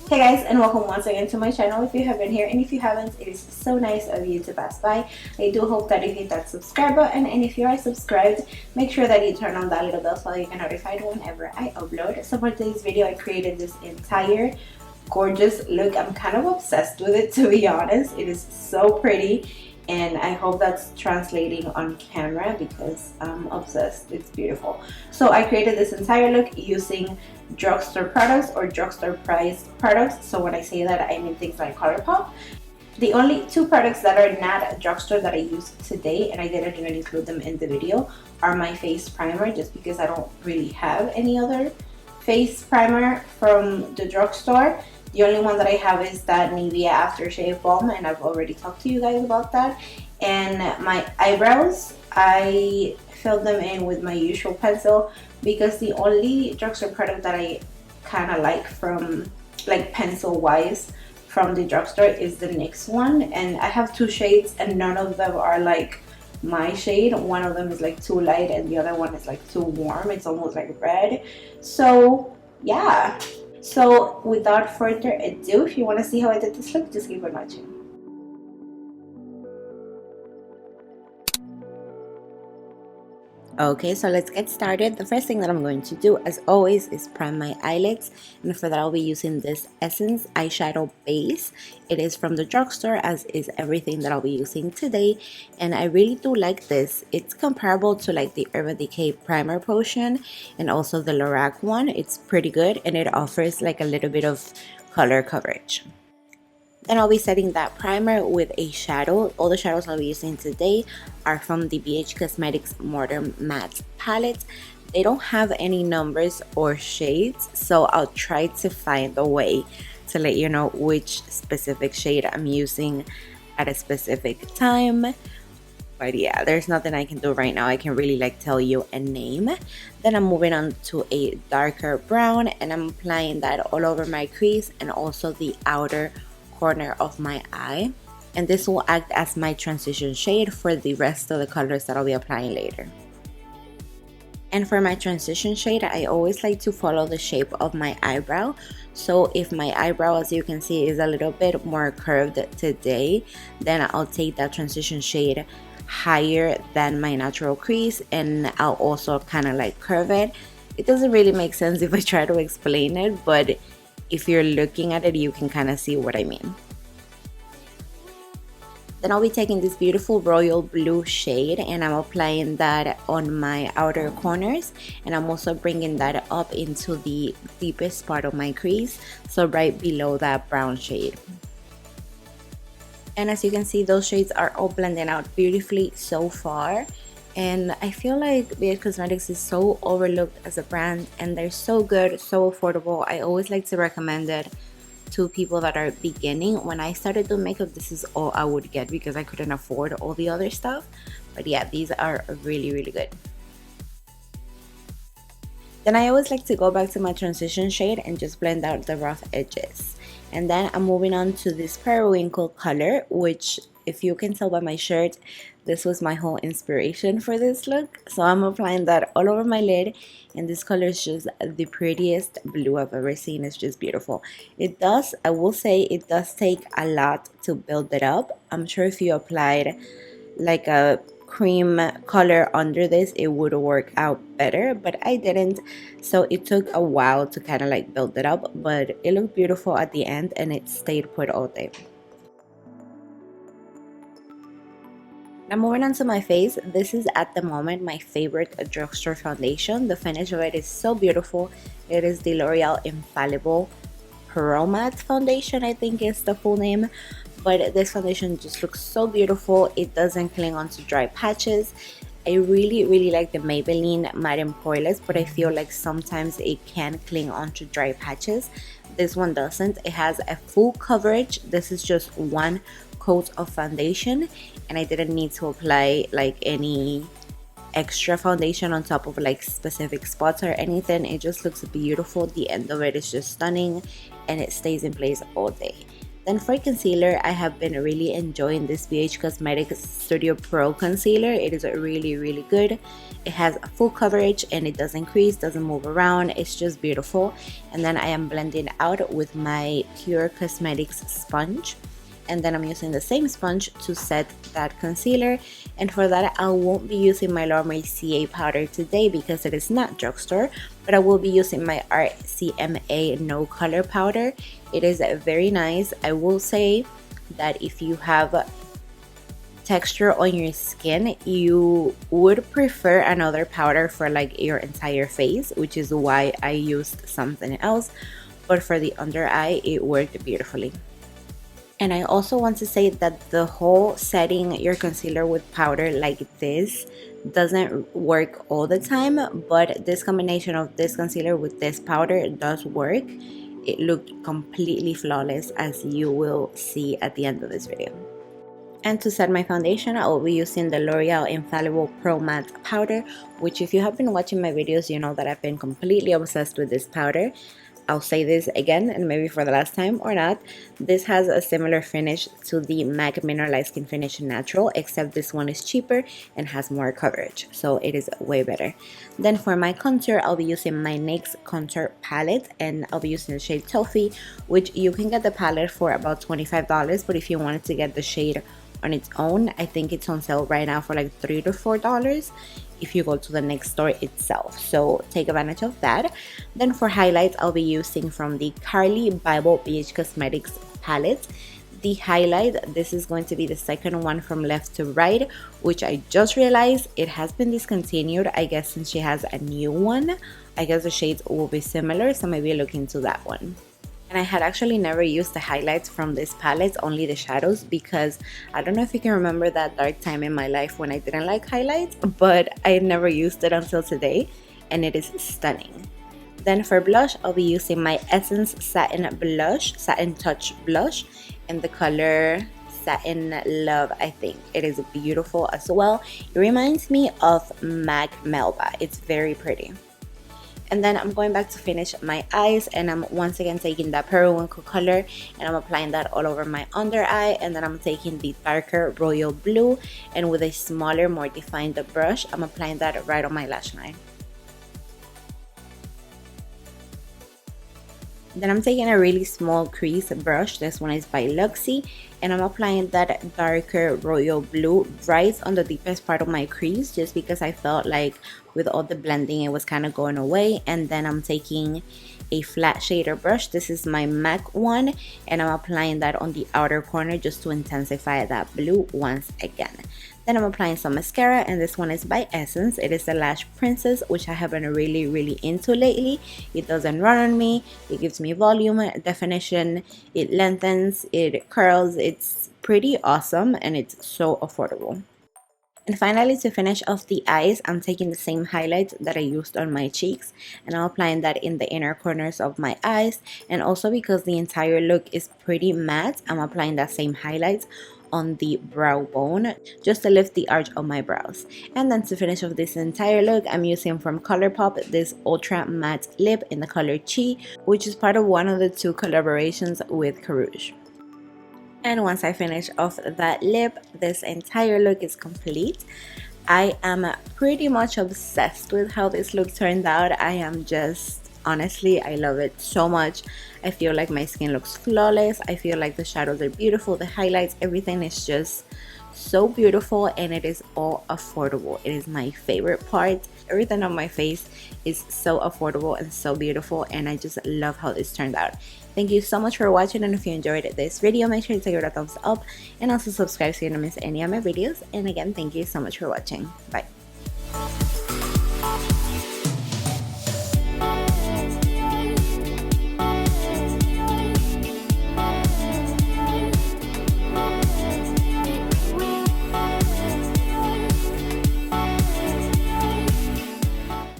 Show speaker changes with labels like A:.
A: Hey guys, and welcome once again to my channel if you have been here, and if you haven't, it is so nice of you to pass by. I do hope that you hit that subscribe button, and if you are subscribed, make sure that you turn on that little bell so you get notified whenever I upload. So for today's video, I created this entire gorgeous look. I'm kind of obsessed with it, to be honest. It is so pretty, and I hope that's translating on camera because I'm obsessed. It's beautiful. So I created this entire look using drugstore products or drugstore priced products. So when I say that, I mean things like ColourPop. The only two products that are not drugstore that I use today, and I didn't even include them in the video, are my face primer, just because I don't really have any other face primer from the drugstore. The only one that I have is that Nivea aftershave balm, and I've already talked to you guys about that. And my eyebrows, I filled them in with my usual pencil, because the only drugstore product that I kind of like from, like, pencil wise from the drugstore is the NYX one, and I have two shades and none of them are like my shade. One of them is like too light and the other one is like too warm. It's almost like red. So yeah, so without further ado, if you want to see how I did this look, just keep on watching. Okay, so let's get started. The first thing that I'm going to do, as always, is prime my eyelids, and for that I'll be using this Essence eyeshadow base. It is from the drugstore, as is everything that I'll be using today, and I really do like this. It's comparable to like the Urban Decay primer potion and also the L'Oreal one. It's pretty good, and it offers like a little bit of color coverage. Then I'll be setting that primer with a shadow. All the shadows I'll be using today are from the BH Cosmetics Modern Matte palette. They don't have any numbers or shades, so I'll try to find a way to let you know which specific shade I'm using at a specific time. But yeah, there's nothing I can do right now. I can really like tell you a name. Then I'm moving on to a darker brown, and I'm applying that all over my crease and also the outer corner of my eye, and this will act as my transition shade for the rest of the colors that I'll be applying later. And for my transition shade, I always like to follow the shape of my eyebrow. So if my eyebrow, as you can see, is a little bit more curved today, then I'll take that transition shade higher than my natural crease, and I'll also kind of like curve it. It doesn't really make sense if I try to explain it, but if you're looking at it, you can kind of see what I mean. Then I'll be taking this beautiful royal blue shade, and I'm applying that on my outer corners, and I'm also bringing that up into the deepest part of my crease, so right below that brown shade. And as you can see, those shades are all blending out beautifully so far. And I feel like BH Cosmetics is so overlooked as a brand, and they're so good, so affordable. I always like to recommend it to people that are beginning. When I started doing makeup, this is all I would get because I couldn't afford all the other stuff. But yeah, these are really, really good. Then I always like to go back to my transition shade and just blend out the rough edges. And then I'm moving on to this periwinkle color, which, if you can tell by my shirt, this was my whole inspiration for this look. So I'm applying that all over my lid, and this color is just the prettiest blue I've ever seen. It's just beautiful. It does, I will say, it does take a lot to build it up. I'm sure if you applied like a cream color under this, it would work out better, but I didn't, so it took a while to kind of like build it up, but it looked beautiful at the end, and it stayed put all day. Now moving on to my face, this is at the moment my favorite drugstore foundation. The finish of it is so beautiful. It is the L'Oreal Infallible Pearl Matte Foundation, I think is the full name. But this foundation just looks so beautiful. It doesn't cling onto dry patches. I really like the Maybelline Matte and Poreless, but I feel like sometimes it can cling onto dry patches. This one doesn't. It has a full coverage. This is just one coat of foundation, and I didn't need to apply like any extra foundation on top of like specific spots or anything. It just looks beautiful. The end of it is just stunning, and it stays in place all day. Then for concealer, I have been really enjoying this BH Cosmetics Studio Pro concealer. It is really good. It has full coverage and it doesn't crease, doesn't move around. It's just beautiful. And then I am blending out with my Pure Cosmetics sponge. And then I'm using the same sponge to set that concealer, and for that I won't be using my L'Oreal CA powder today because it is not drugstore, but I will be using my RCMA no color powder. It is very nice. I will say that if you have texture on your skin, you would prefer another powder for like your entire face, which is why I used something else, but for the under eye it worked beautifully. And I also want to say that the whole setting your concealer with powder like this doesn't work all the time, but this combination of this concealer with this powder does work. It looked completely flawless, as you will see at the end of this video. And to set my foundation, I will be using the L'Oreal Infallible Pro Matte Powder, which if you have been watching my videos, you know that I've been completely obsessed with this powder. I'll say this again, and maybe for the last time or not, this has a similar finish to the MAC Mineralized Skin Finish Natural, except this one is cheaper and has more coverage, so it is way better. Then for my contour, I'll be using my NYX contour palette, and I'll be using the shade Toffee, which you can get the palette for about $25, but if you wanted to get the shade on its own, I think it's on sale right now for like $3 to $4 if you go to the NYX store itself, so take advantage of that. Then for highlights, I'll be using from the Carli Bybel BH Cosmetics palette. The highlight, this is going to be the second one from left to right, which I just realized it has been discontinued. I guess since she has a new one, I guess the shades will be similar, so maybe look into that one. And I had actually never used the highlights from this palette, only the shadows, because I don't know if you can remember that dark time in my life when I didn't like highlights, but I never used it until today, and it is stunning. Then for blush, I'll be using my Essence Satin Blush, Satin Touch Blush, in the color Satin Love, I think. It is beautiful as well. It reminds me of MAC Melba. It's very pretty. And then I'm going back to finish my eyes, and I'm once again taking that periwinkle color and I'm applying that all over my under eye. And then I'm taking the darker royal blue, and with a smaller, more defined brush, I'm applying that right on my lash line. Then I'm taking a really small crease brush, this one is by Luxie, and I'm applying that darker royal blue right on the deepest part of my crease, just because I felt like with all the blending it was kind of going away. And then I'm taking a flat shader brush, this is my MAC one, and I'm applying that on the outer corner just to intensify that blue once again. Then I'm applying some mascara, and this one is by Essence. It is the Lash Princess, which I have been really into lately. It doesn't run on me, it gives me volume, definition, it lengthens, it curls. It's pretty awesome, and it's so affordable. And finally, to finish off the eyes, I'm taking the same highlight that I used on my cheeks, and I'm applying that in the inner corners of my eyes. And also because the entire look is pretty matte, I'm applying that same highlight on the brow bone just to lift the arch of my brows. And then to finish off this entire look, I'm using from ColourPop this ultra matte lip in the color Chi, which is part of one of the two collaborations with Carouge. And once I finish off that lip, this entire look is complete. I am pretty much obsessed with how this look turned out. I am just, honestly, I love it so much. I feel like my skin looks flawless. I feel like the shadows are beautiful, the highlights, everything is just so beautiful, and it is all affordable. It is my favorite part. Everything on my face is so affordable and so beautiful, and I just love how this turned out. Thank you so much for watching, and if you enjoyed this video, make sure to give it a thumbs up and also subscribe so you don't miss any of my videos. And again, thank you so much for watching. Bye.